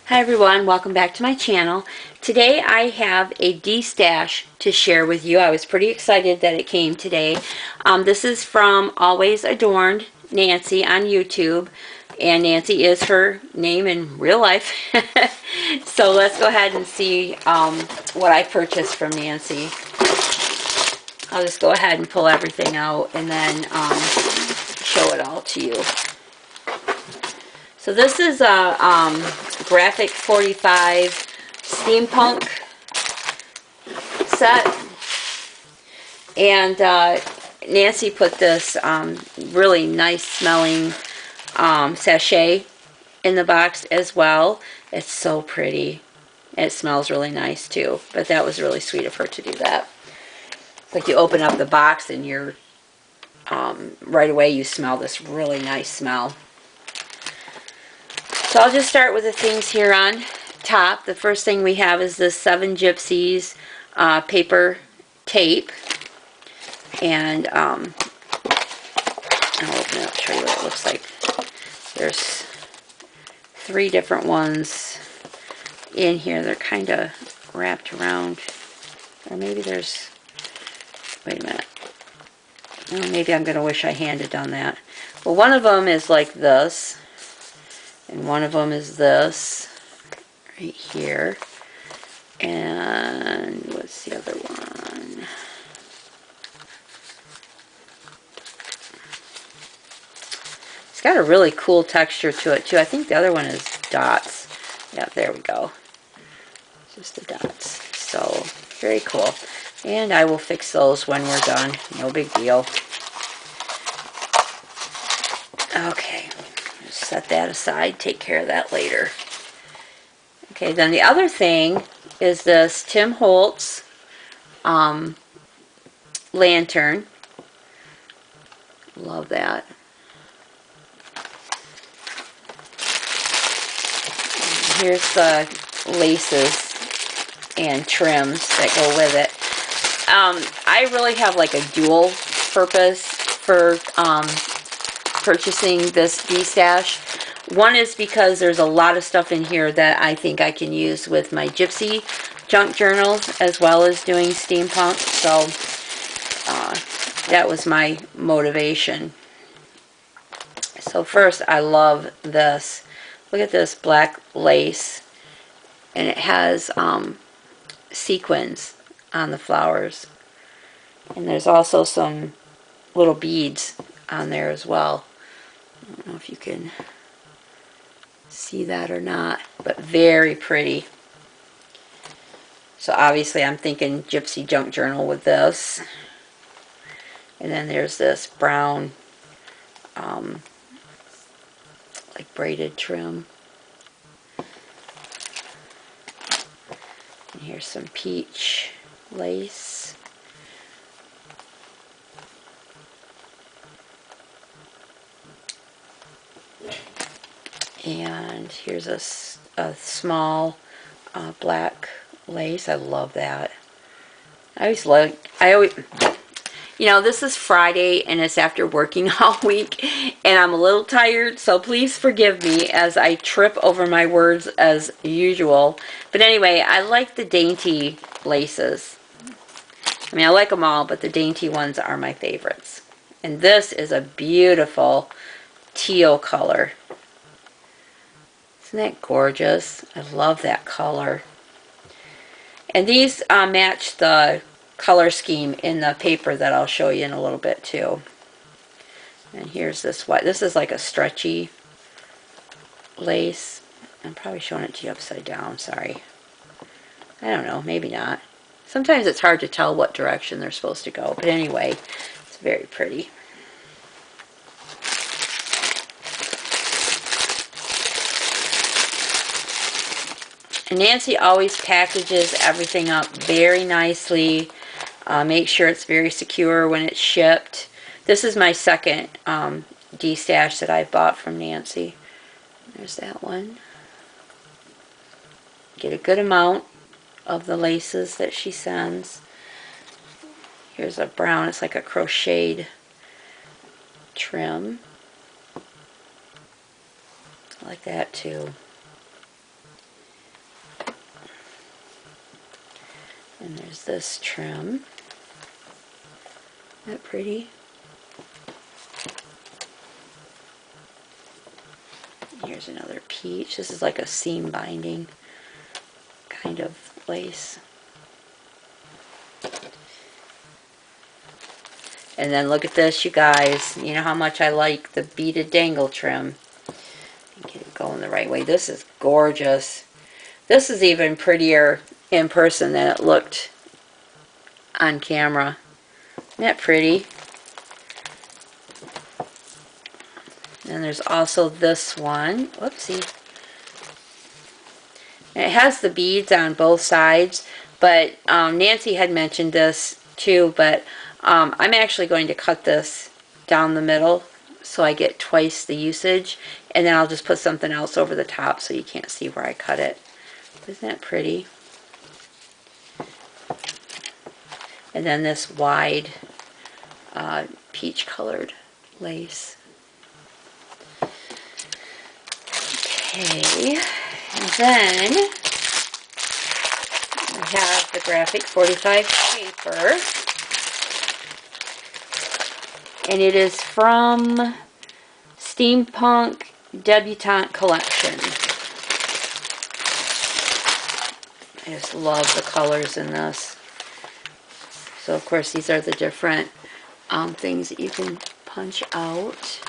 Hi everyone, welcome back to my channel. Today I have a destash to share with you. I was pretty excited that it came today. This is from Always Adorned Nancy on YouTube, and Nancy is her name in real life. So let's go ahead and see what I purchased from Nancy. I'll just go ahead and pull everything out and then show it all to you. So this is a Graphic 45 steampunk set, and Nancy put this really nice smelling sachet in the box as well. It's so pretty. It smells really nice too, but that was really sweet of her to do that. It's like you open up the box and you're right away you smell this really nice smell. So I'll just start with the things here on top. The first thing we have is this 7 Gypsies paper tape. And I'll open it up, show you what it looks like. There's 3 different ones in here. They're kind of wrapped around. Or maybe there's, wait a minute. Oh, maybe I'm going to wish I had done that. Well, one of them is like this. And one of them is this, right here. And what's the other one? It's got a really cool texture to it, too. I think the other one is dots. Yeah, there we go. Just the dots. So, very cool. And I will fix those when we're done. No big deal. Okay. Set that aside, take care of that later. Okay, then the other thing is this Tim Holtz lantern. Love that. And here's the laces and trims that go with it. I really have like a dual purpose for purchasing this destash. One is because there's a lot of stuff in here that I think I can use with my gypsy junk journals as well as doing steampunk. So that was my motivation. So first, I love this. Look at this black lace, and it has sequins on the flowers, and there's also some little beads on there as well. I don't know if you can see that or not, but very pretty. So obviously I'm thinking gypsy junk journal with this. And then there's this brown like braided trim. And here's some peach lace. And here's a small black lace. I love that. You know, this is Friday and it's after working all week and I'm a little tired, so please forgive me as I trip over my words as usual. But anyway, I like the dainty laces. I mean, I like them all, but the dainty ones are my favorites. And this is a beautiful teal color. Isn't that gorgeous? I love that color. And these match the color scheme in the paper that I'll show you in a little bit too. And here's this white. This is like a stretchy lace. I'm probably showing it to you upside down, sorry. I don't know, maybe not. Sometimes it's hard to tell what direction they're supposed to go. But anyway, it's very pretty. And Nancy always packages everything up very nicely. Make sure it's very secure when it's shipped. This is my second destash that I bought from Nancy. There's that one. Get a good amount of the laces that she sends. Here's a brown, it's like a crocheted trim. I like that too. And there's this trim. Isn't that pretty? Here's another peach. This is like a seam binding kind of lace. And then look at this, you guys. You know how much I like the beaded dangle trim. Get it going the right way. This is gorgeous. This is even prettier in person than it looked on camera. Isn't that pretty? And there's also this one. Whoopsie. And it has the beads on both sides, but Nancy had mentioned this too, but I'm actually going to cut this down the middle so I get twice the usage, and then I'll just put something else over the top so you can't see where I cut it. Isn't that pretty? And then this wide peach colored lace. Okay, and then I have the graphic 45 paper, and it is from Steampunk Debutante Collection. I just love the colors in this. So of course these are the different things that you can punch out.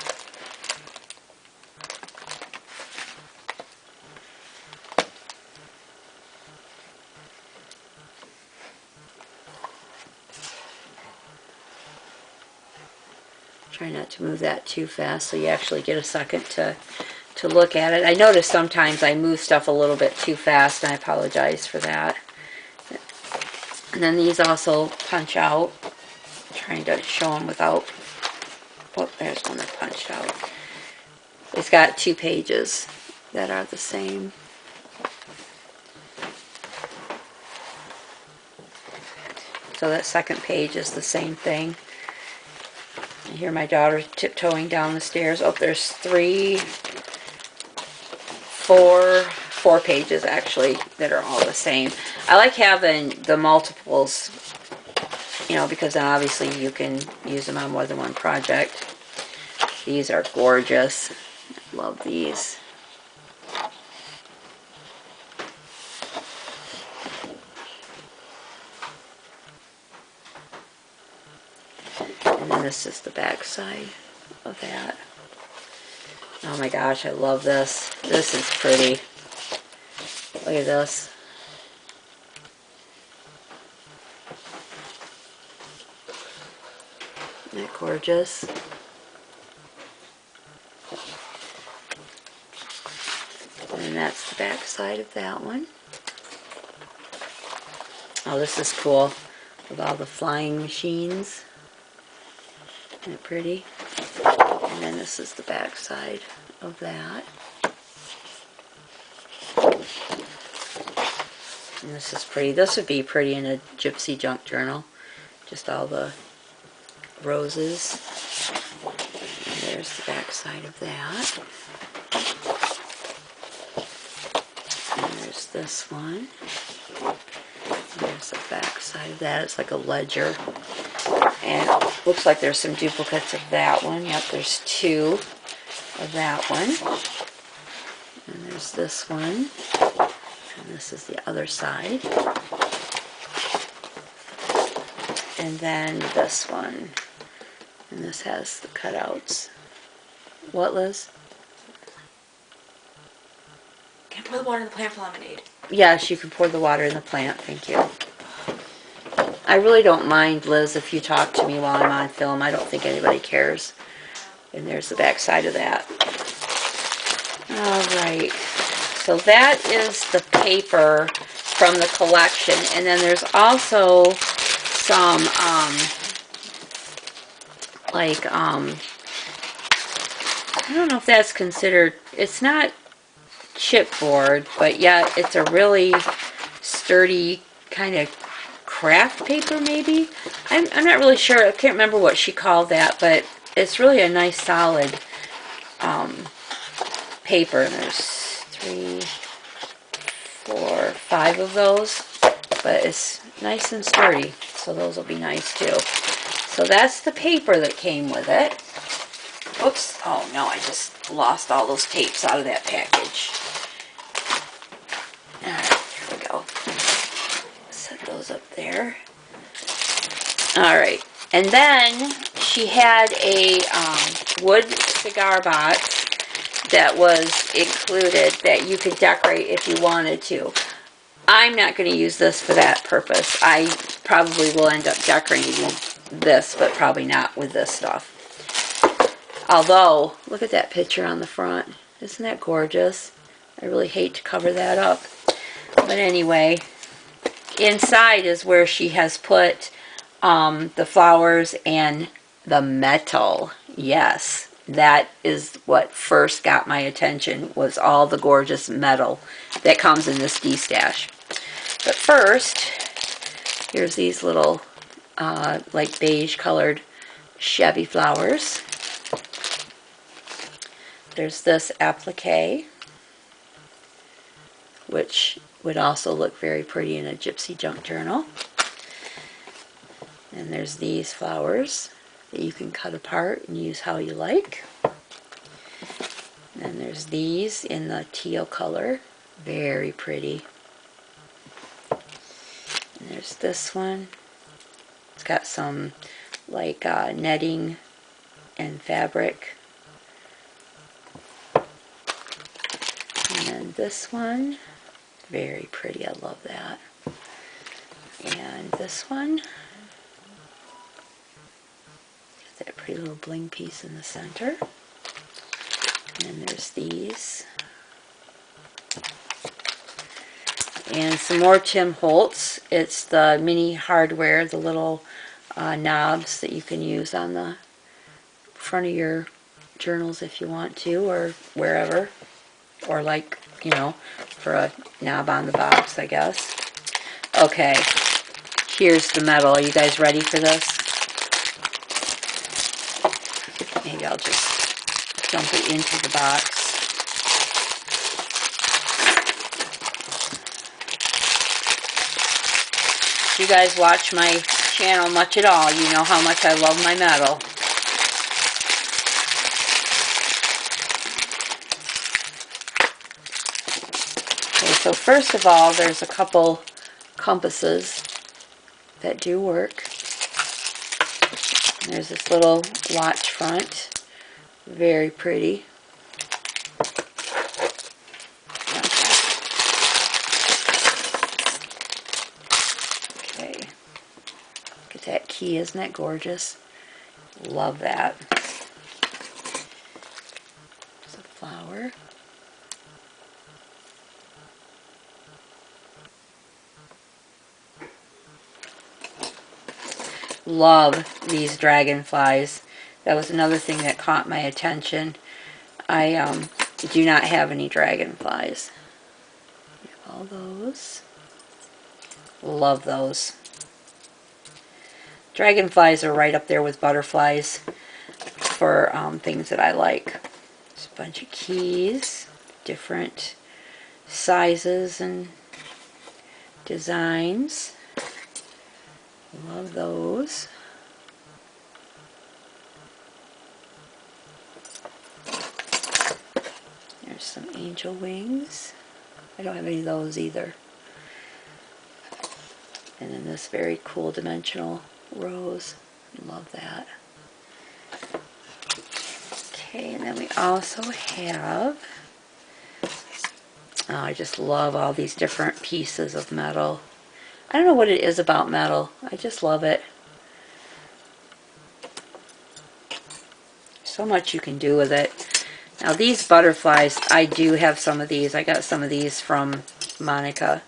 Try not to move that too fast so you actually get a second to look at it. I notice sometimes I move stuff a little bit too fast, and I apologize for that. And then these also punch out. I'm trying to show them without... Oh, there's one that punched out. It's got 2 pages that are the same. So that second page is the same thing. I hear my daughter tiptoeing down the stairs. Oh, there's 4 pages actually that are all the same. I like having the multiples, you know, because then obviously you can use them on more than one project. These are gorgeous. I love these. And then this is the back side of that. Oh my gosh, I love this. This is pretty. Look at this. Isn't that gorgeous? And that's the back side of that one. Oh, this is cool with all the flying machines. Isn't it pretty? And then this is the back side of that. And this is pretty. This would be pretty in a gypsy junk journal. Just all the roses. And there's the back side of that. And there's this one. And there's the back side of that. It's like a ledger. And it looks like there's some duplicates of that one. Yep, there's 2 of that one. And there's this one. And this is the other side. And then this one. And this has the cutouts. What, Liz? Can I pour the water in the plant for lemonade? Yes, you can pour the water in the plant. Thank you. I really don't mind, Liz, if you talk to me while I'm on film. I don't think anybody cares. And there's the back side of that. Alright. So that is the paper from the collection. And then there's also some, I don't know if that's considered, it's not chipboard, but yet it's a really sturdy kind of craft paper maybe. I'm not really sure. I can't remember what she called that, but it's really a nice solid paper. And there's 3, 4, 5 of those. but it's nice and sturdy, so those will be nice too. So that's the paper that came with it. Oops, oh no, I just lost all those tapes out of that package. Alright, here we go. Set those up there. Alright, and then she had a wood cigar box that was included that you could decorate if you wanted to. I'm not going to use this for that purpose. I probably will end up decorating this, but probably not with this stuff. Although, look at that picture on the front. Isn't that gorgeous? I really hate to cover that up. But anyway, inside is where she has put the flowers and the metal. Yes, that is what first got my attention, was all the gorgeous metal that comes in this Destash. But first, here's these little like beige colored shabby flowers. There's this applique, which would also look very pretty in a gypsy junk journal. And there's these flowers that you can cut apart and use how you like. And there's these in the teal color, very pretty. And there's this one. It's got some like netting and fabric. And then this one, very pretty, I love that. And this one, got that pretty little bling piece in the center. And then there's these. And some more Tim Holtz. It's the mini hardware, the little knobs that you can use on the front of your journals if you want to, or wherever. Or like, you know, for a knob on the box, I guess. Okay, here's the metal. Are you guys ready for this? Maybe I'll just dump it into the box. If you guys watch my channel much at all, you know how much I love my metal. Okay, so first of all, there's a couple compasses that do work. And there's this little watch front, very pretty. Okay, look at that key, isn't that gorgeous? Love that. There's a flower. Love these dragonflies. That was another thing that caught my attention. I do not have any dragonflies. All those. Love those. Dragonflies are right up there with butterflies for things that I like. There's a bunch of keys, different sizes and designs. Love those. There's some angel wings. I don't have any of those either. And then this very cool dimensional rose. Love that. Okay, and then we also have, oh, I just love all these different pieces of metal. I don't know what it is about metal. I just love it. So much you can do with it. Now these butterflies, I do have some of these. I got some of these from Monica.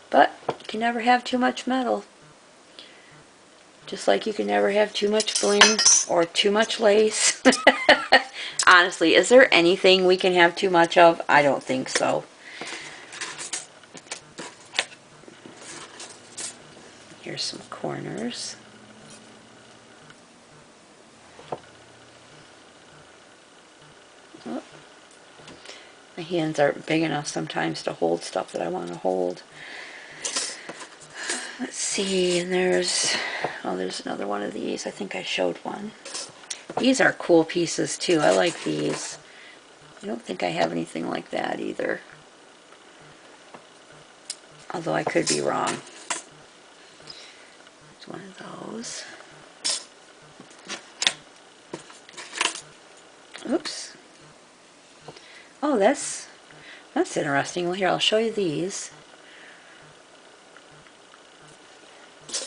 But you can never have too much metal. Just like you can never have too much bling or too much lace. Honestly, is there anything we can have too much of? I don't think so. Here's some corners. Oh. My hands aren't big enough sometimes to hold stuff that I want to hold. Let's see, and there's another one of these. I think I showed one. These are cool pieces too. I like these. I don't think I have anything like that either. Although I could be wrong. There's one of those. Oops. Oh, that's interesting. Well, here, I'll show you these.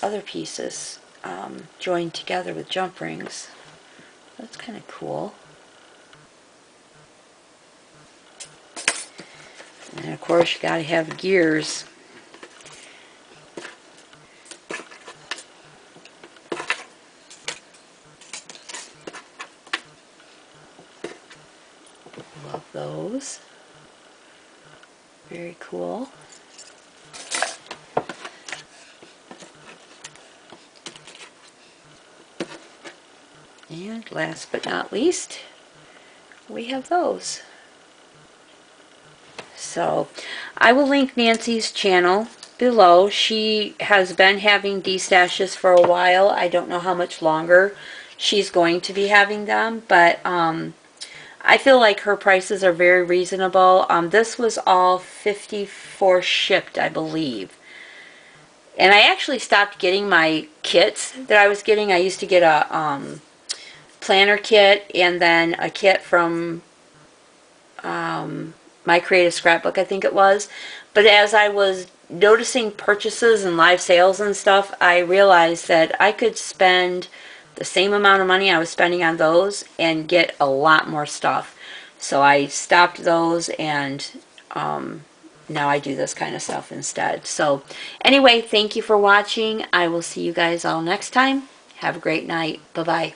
Other pieces joined together with jump rings. That's kind of cool. And of course, you gotta have gears. Love those. Very cool. And last but not least, we have those. So I will link Nancy's channel below. She has been having destashes for a while. I don't know how much longer she's going to be having them, but I feel like her prices are very reasonable. This was all 54 shipped, I believe. And I actually stopped getting my kits that I was getting. I used to get a planner kit and then a kit from My Creative Scrapbook, I think it was. But as I was noticing purchases and live sales and stuff, I realized that I could spend the same amount of money I was spending on those and get a lot more stuff. So I stopped those, and now I do this kind of stuff instead. So anyway, thank you for watching. I will see you guys all next time. Have a great night. Bye-bye.